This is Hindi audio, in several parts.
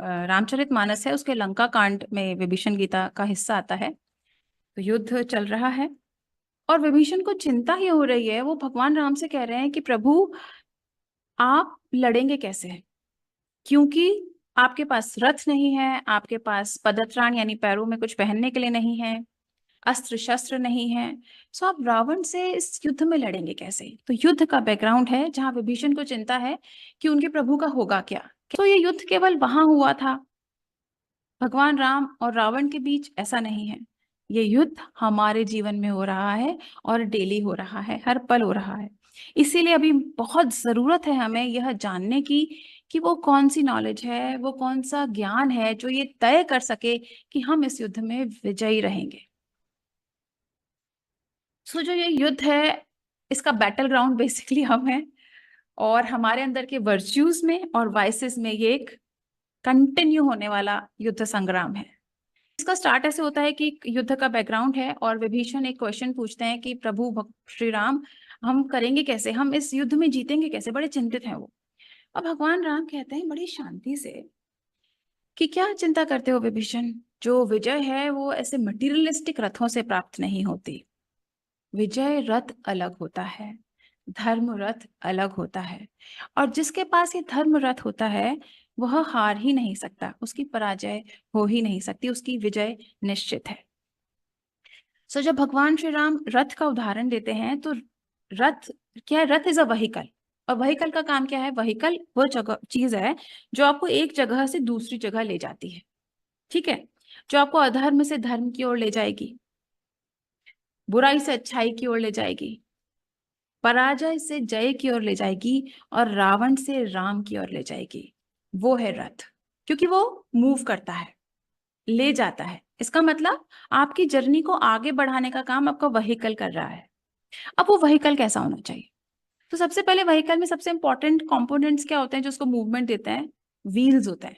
रामचरितमानस है उसके लंका कांड में विभीषण गीता का हिस्सा आता है। तो युद्ध चल रहा है और विभीषण को चिंता ही हो रही है। वो भगवान राम से कह रहे हैं कि प्रभु आप लड़ेंगे कैसे, क्योंकि आपके पास रथ नहीं है, आपके पास पदत्राण यानी पैरों में कुछ पहनने के लिए नहीं है, अस्त्र शस्त्र नहीं है। सो आप रावण से इस युद्ध में लड़ेंगे कैसे। तो युद्ध का बैकग्राउंड है जहां विभीषण को चिंता है कि उनके प्रभु का होगा क्या। तो ये युद्ध केवल वहां हुआ था भगवान राम और रावण के बीच, ऐसा नहीं है। ये युद्ध हमारे जीवन में हो रहा है और डेली हो रहा है, हर पल हो रहा है। इसीलिए अभी बहुत जरूरत है हमें यह जानने की कि वो कौन सी नॉलेज है, वो कौन सा ज्ञान है जो ये तय कर सके कि हम इस युद्ध में विजयी रहेंगे। सो जो ये युद्ध है इसका बैटल ग्राउंड बेसिकली हम हैं, और हमारे अंदर के वर्च्यूज में और वाइसेस में ये एक कंटिन्यू होने वाला युद्ध संग्राम है। इसका स्टार्ट ऐसे होता है कि युद्ध का बैकग्राउंड है और विभीषण एक क्वेश्चन पूछते हैं कि प्रभु श्री राम हम करेंगे कैसे, हम इस युद्ध में जीतेंगे कैसे, बड़े चिंतित हैं वो। और भगवान राम कहते हैं बड़ी शांति से कि क्या चिंता करते हो विभीषण, जो विजय है वो ऐसे मटीरियलिस्टिक रथों से प्राप्त नहीं होती। विजय रथ अलग होता है, धर्म रथ अलग होता है, और जिसके पास ये धर्म रथ होता है वह हार ही नहीं सकता, उसकी पराजय हो ही नहीं सकती, उसकी विजय निश्चित है। सो जब भगवान श्री राम रथ का उदाहरण देते हैं तो रथ क्या है, रथ इज अ व्हीकल। और व्हीकल का काम क्या है, व्हीकल वो जगह चीज है जो आपको एक जगह से दूसरी जगह ले जाती है, ठीक है, जो आपको अधर्म से धर्म की ओर ले जाएगी, बुराई से अच्छाई की ओर ले जाएगी, पराजय से जय की ओर ले जाएगी, और रावण से राम की ओर ले जाएगी। वो है रथ, क्योंकि वो मूव करता है, ले जाता है। इसका मतलब आपकी जर्नी को आगे बढ़ाने का काम आपका व्हीकल कर रहा है। अब वो व्हीकल कैसा होना चाहिए, तो सबसे पहले व्हीकल में सबसे इंपॉर्टेंट कंपोनेंट्स क्या होते हैं जो उसको मूवमेंट देते हैं, व्हील्स होते हैं,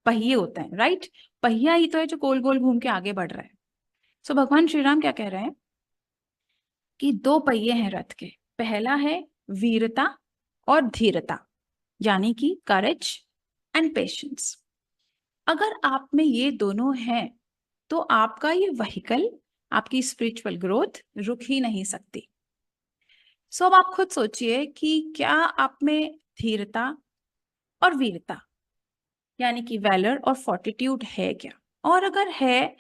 पहिए होते हैं, राइट। पहिया ही तो है जो गोल गोल घूम के आगे बढ़ रहा है। सो भगवान श्री राम क्या कह रहे हैं कि दो पहिए हैं रथ के। पहला है वीरता और धीरता, यानी कि करेज एंड पेशेंस। अगर आप में ये दोनों हैं तो आपका ये व्हीकल, आपकी स्पिरिचुअल ग्रोथ रुक ही नहीं सकती। सो अब आप खुद सोचिए कि क्या आप में धीरता और वीरता यानी कि वैलर और फोर्टिट्यूड है क्या। और अगर है,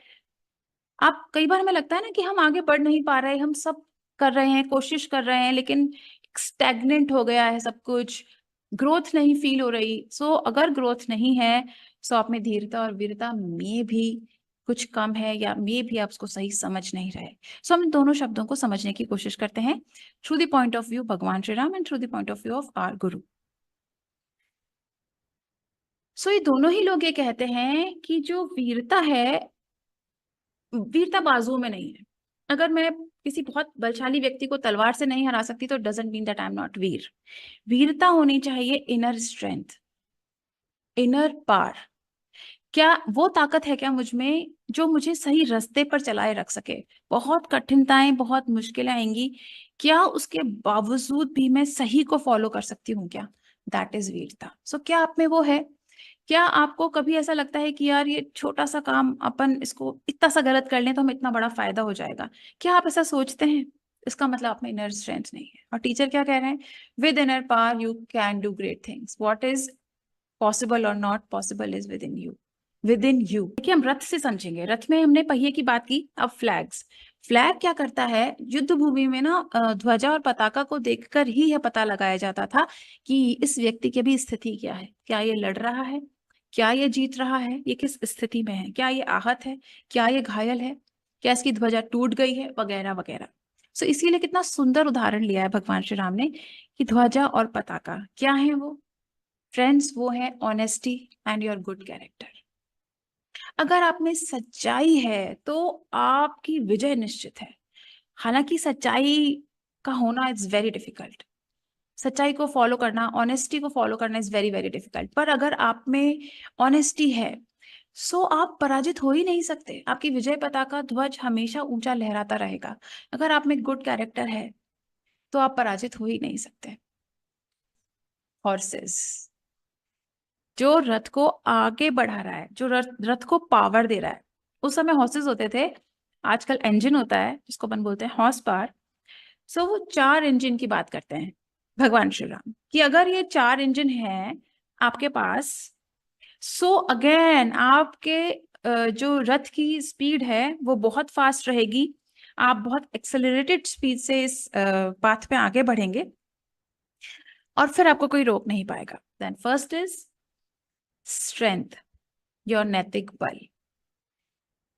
आप कई बार हमें लगता है ना कि हम आगे बढ़ नहीं पा रहे, हम सब कर रहे हैं, कोशिश कर रहे हैं, लेकिन स्टैग्नेंट हो गया है सब कुछ, ग्रोथ नहीं फील हो रही। सो अगर ग्रोथ नहीं है सो आप में धीरता और वीरता में भी कुछ कम है, या में भी आप उसको सही समझ नहीं रहे। सो हम इन दोनों शब्दों को समझने की कोशिश करते हैं through the point of view भगवान Shri Ram and through the point of view of our guru. So ये दोनों ही लोग ये कहते हैं कि जो वीरता है, वीरता बाजुओं में नहीं है। अगर मैं किसी बहुत बलशाली व्यक्ति को तलवार से नहीं हरा सकती तो doesn't mean that I am not वीर। वीरता होनी चाहिए इनर स्ट्रेंथ, इनर पावर। क्या वो ताकत है क्या मुझ में जो मुझे सही रास्ते पर चलाए रख सके। बहुत कठिनताएं, बहुत मुश्किलें आएंगी, क्या उसके बावजूद भी मैं सही को फॉलो कर सकती हूँ क्या, दैट इज वीरता। सो क्या आप में वो है। क्या आपको कभी ऐसा लगता है कि यार ये छोटा सा काम अपन इसको इतना सा गलत कर लें तो हमें इतना बड़ा फायदा हो जाएगा, क्या आप ऐसा सोचते हैं। इसका मतलब आप में इनर स्ट्रेंथ नहीं है। और टीचर क्या कह रहे हैं, with inner power you can do great things, what is possible और not possible is within you, within you. देखिए हम रथ से समझेंगे, रथ में हमने पहिए की बात की, अब फ्लैग्स। फ्लैग क्या करता है, युद्ध भूमि में ना ध्वजा और पताका को देखकर ही यह पता लगाया जाता था कि इस व्यक्ति की भी स्थिति क्या है, क्या ये लड़ रहा है, क्या ये जीत रहा है, ये किस स्थिति में है, क्या ये आहत है, क्या ये घायल है, क्या इसकी ध्वजा टूट गई है, वगैरह वगैरह। सो इसीलिए कितना सुंदर उदाहरण लिया है भगवान श्री राम ने कि ध्वजा और पताका क्या है वो, फ्रेंड्स वो है honesty and your good character. अगर आप में सच्चाई है तो आपकी विजय निश्चित है। हालांकि सच्चाई का होना इज वेरी डिफिकल्ट, सच्चाई को फॉलो करना, ऑनेस्टी को फॉलो करना इज वेरी वेरी डिफिकल्ट। पर अगर आप में ऑनेस्टी है सो आप पराजित हो ही नहीं सकते, आपकी विजय पताका ध्वज हमेशा ऊंचा लहराता रहेगा। अगर आप में गुड कैरेक्टर है तो आप पराजित हो ही नहीं सकते। हॉर्सेस, जो रथ को आगे बढ़ा रहा है, जो रथ को पावर दे रहा है। उस समय हॉर्सेस होते थे, आजकल इंजन होता है जिसको अपन बोलते हैं हॉर्स पावर। सो वो 4 इंजन की बात करते हैं भगवान श्री राम कि अगर ये 4 इंजन है आपके पास, सो अगेन आपके जो रथ की स्पीड है वो बहुत फास्ट रहेगी। आप बहुत एक्सेलरेटेड स्पीड से इस पाथ पे आगे बढ़ेंगे और फिर आपको कोई रोक नहीं पाएगा। Then first is strength, your नैतिक बल,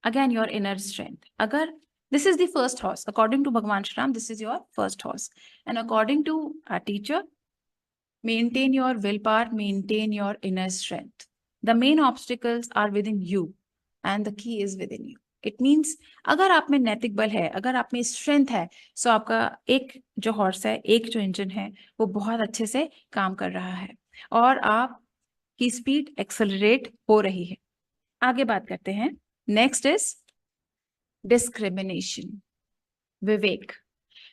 अगेन योर इनर स्ट्रेंथ। अगर this is the first horse according to Bhagwan Shri Ram, this is your first horse, and according to our teacher, maintain your willpower, maintain your inner strength. The main obstacles are within you and the key is within you. It means अगर आप में नैतिक बल है, अगर आप में स्ट्रेंथ है, सो आपका एक जो हॉर्स है, एक जो इंजन है, वो बहुत अच्छे से काम कर रहा है और आप की स्पीड एक्सेलरेट हो रही है। आगे बात करते हैं। नेक्स्ट इज डिस्क्रिमिनेशन, विवेक।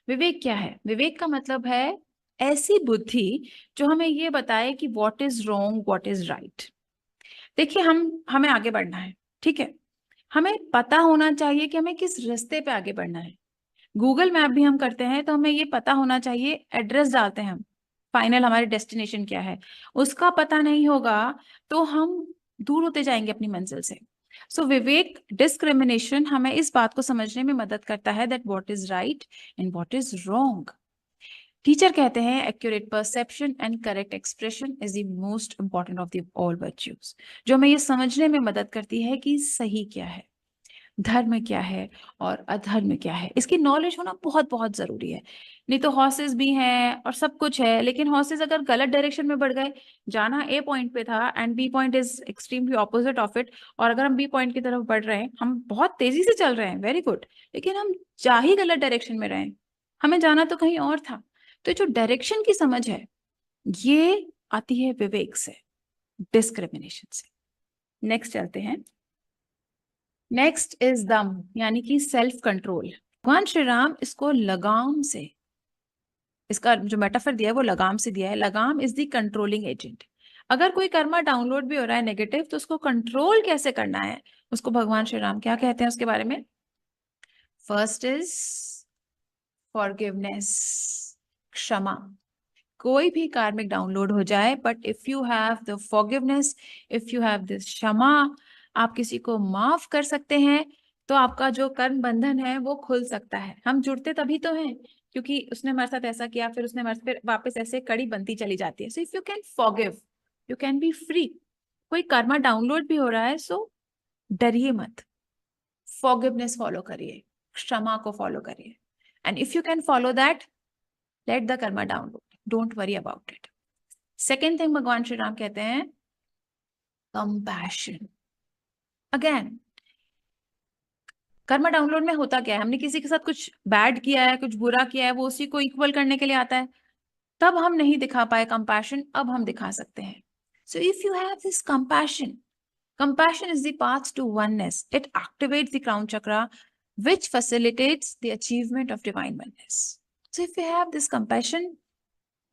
विवेक क्या है? विवेक का मतलब है ऐसी बुद्धि जो हमें ये बताए कि what is wrong, what is right. देखिए, हमें आगे बढ़ना है, ठीक है, हमें पता होना चाहिए कि हमें किस रास्ते पे आगे बढ़ना है। गूगल मैप भी हम करते हैं तो हमें ये पता होना चाहिए, एड्रेस डालते हैं हम, फाइनल हमारे डेस्टिनेशन क्या है, उसका पता नहीं होगा तो हम दूर होते जाएंगे अपनी मंजिल से। सो विवेक, डिस्क्रिमिनेशन हमें इस बात को समझने में मदद करता है that what is right and what is wrong. Teacher कहते हैं accurate perception and correct expression is the most important of the all virtues, जो हमें ये समझने में मदद करती है कि सही क्या है, धर्म क्या है और अधर्म क्या है। इसकी नॉलेज होना बहुत बहुत जरूरी है। नहीं तो हॉर्सेस भी हैं और सब कुछ है, लेकिन हॉर्सेस अगर गलत डायरेक्शन में बढ़ गए, जाना ए पॉइंट पे था and B point is extremely opposite of it, और अगर हम बी पॉइंट की तरफ बढ़ रहे हैं, हम बहुत तेजी से चल रहे हैं, वेरी गुड, लेकिन हम जा ही गलत डायरेक्शन में रहे, हमें जाना तो कहीं और था। तो जो डायरेक्शन की समझ है ये आती है विवेक से, डिस्क्रिमिनेशन से। नेक्स्ट चलते हैं। नेक्स्ट इज दम, यानी कि सेल्फ कंट्रोल। भगवान श्री राम इसको लगाम से, इसका जो मेटाफर दिया है वो लगाम से दिया है। लगाम इज द कंट्रोलिंग एजेंट। अगर कोई कर्मा डाउनलोड भी हो रहा है नेगेटिव, तो उसको कंट्रोल कैसे करना है, उसको भगवान श्री राम क्या कहते हैं उसके बारे में। फर्स्ट इज फॉरगिवनेस, क्षमा। कोई भी कार्मिक डाउनलोड हो जाए, but if you have the forgiveness, if you have this क्षमा, आप किसी को माफ कर सकते हैं, तो आपका जो कर्म बंधन है वो खुल सकता है। हम जुड़ते तभी तो हैं क्योंकि उसने हमारे साथ ऐसा किया, फिर उसने हमारे फिर वापस ऐसे कड़ी बनती चली जाती है। So if you can forgive, you can be free. कोई कर्मा डाउनलोड भी हो रहा है, सो डरिए मत, फॉरगिवनेस फॉलो करिए, क्षमा को फॉलो करिए, and if you can follow that, let the Karma download, don't worry about it. Second thing भगवान श्री राम कहते हैं कंपैशन। अगेन, कर्मा डाउनलोड में होता क्या है, हमने किसी के साथ कुछ बैड किया है, कुछ बुरा किया है, वो उसी को इक्वल करने के लिए आता है, तब हम नहीं दिखा पाए कंपैशन, अब हम दिखा सकते हैं। So if you have this compassion, compassion is the path to oneness. It activates the crown chakra, which facilitates the achievement of divine oneness. So if you have this compassion,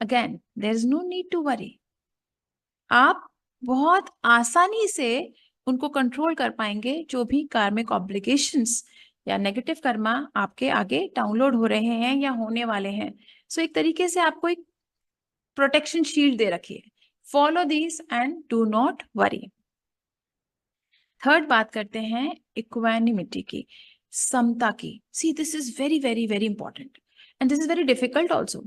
again, there is no need to worry. आप बहुत आसानी से उनको कंट्रोल कर पाएंगे, जो भी कार्मिक ऑब्लिगेशंस या नेगेटिव कर्मा आपके आगे डाउनलोड हो रहे हैं या होने वाले हैं। सो एक तरीके से आपको एक प्रोटेक्शन शील्ड दे रखी है। Follow this and do not worry. Third बात करते हैं इक्वानिमिटी की, समता की। See this is very very very important and this is very difficult also.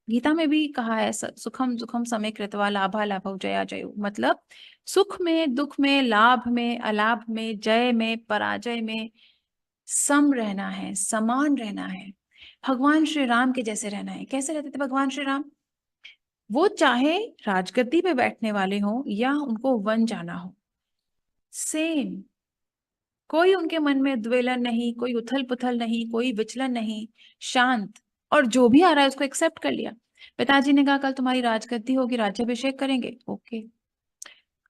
Gita में भी कहा है सुखम दुखम समे कृत्वा लाभा लाभौ जया जयो, मतलब सुख में, दुख में, लाभ में, अलाभ में, जय में, पराजय में सम रहना है, समान रहना है, भगवान श्री राम के जैसे रहना है। कैसे रहते थे भगवान श्री राम? वो चाहे राजगद्दी पे बैठने वाले हो या उनको वन जाना हो, सेम, कोई उनके मन में द्वेलन नहीं, कोई उथल पुथल नहीं, कोई विचलन नहीं, शांत, और जो भी आ रहा है उसको एक्सेप्ट कर लिया। पिताजी ने कहा कल तुम्हारी राजगद्दी होगी, राज्याभिषेक करेंगे, ओके।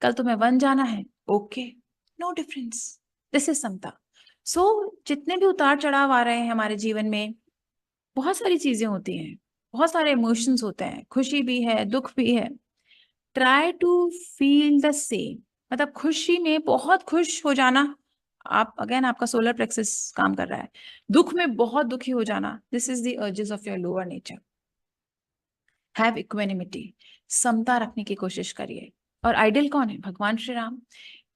कल तुम्हें वन जाना है, okay, no difference, this is समता। सो जितने भी उतार चढ़ाव आ रहे हैं हमारे जीवन में, बहुत सारी चीजें होती हैं, बहुत सारे इमोशंस होते हैं, खुशी भी है, दुख भी है, try to feel the same, मतलब खुशी में बहुत खुश हो जाना, आप अगेन आपका सोलर प्लेक्सस काम कर रहा है। दुख में बहुत दुखी हो जाना, this is the urges of your lower nature. Have equanimity, समता रखने की कोशिश करिए। और आइडियल कौन है? भगवान श्री राम।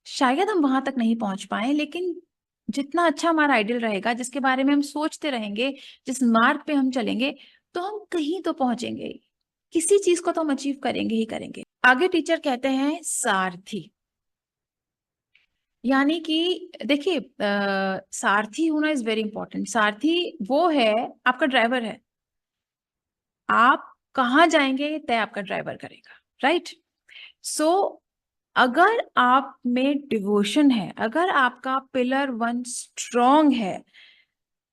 शायद हम वहां तक नहीं पहुंच पाए, लेकिन जितना अच्छा हमारा आइडियल रहेगा, जिसके बारे में हम सोचते रहेंगे, जिस मार्ग पे हम चलेंगे, तो हम कहीं तो पहुंचेंगे ही। किसी चीज को तो हम अचीव करेंगे ही करेंगे। आगे टीचर कहते हैं सारथी, यानी कि देखिए सारथी होना इज वेरी इंपॉर्टेंट। सारथी वो है, आपका ड्राइवर है, आप कहाँ जाएंगे तय आपका ड्राइवर करेगा, राइट? सो अगर आप में डिवोशन है, अगर आपका पिलर 1 स्ट्रॉन्ग है,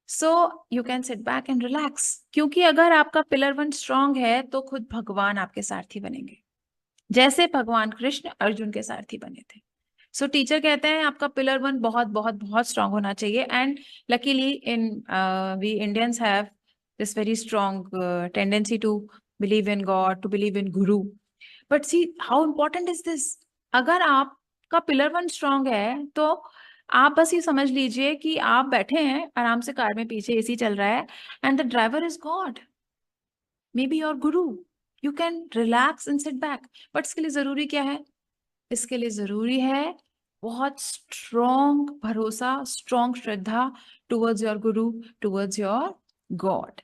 so you can sit back and relax, क्योंकि अगर आपका पिलर 1 स्ट्रॉन्ग है तो खुद भगवान आपके सारथी बनेंगे, जैसे भगवान कृष्ण अर्जुन के सारथी बने थे। सो टीचर कहते हैं आपका पिलर 1 बहुत बहुत बहुत स्ट्रांग होना चाहिए। And luckily in we Indians have this very strong tendency to believe in God, to believe in guru. But see how important is this, अगर आपका पिलर 1 स्ट्रांग है तो आप बस ये समझ लीजिए कि आप बैठे हैं आराम से कार में, पीछे एसी चल रहा है, and the driver is God, may be your guru. You can relax and sit back. But इसके लिए जरूरी क्या है? इसके लिए जरूरी है बहुत स्ट्रॉन्ग भरोसा, strong Shraddha towards your Guru, towards your God.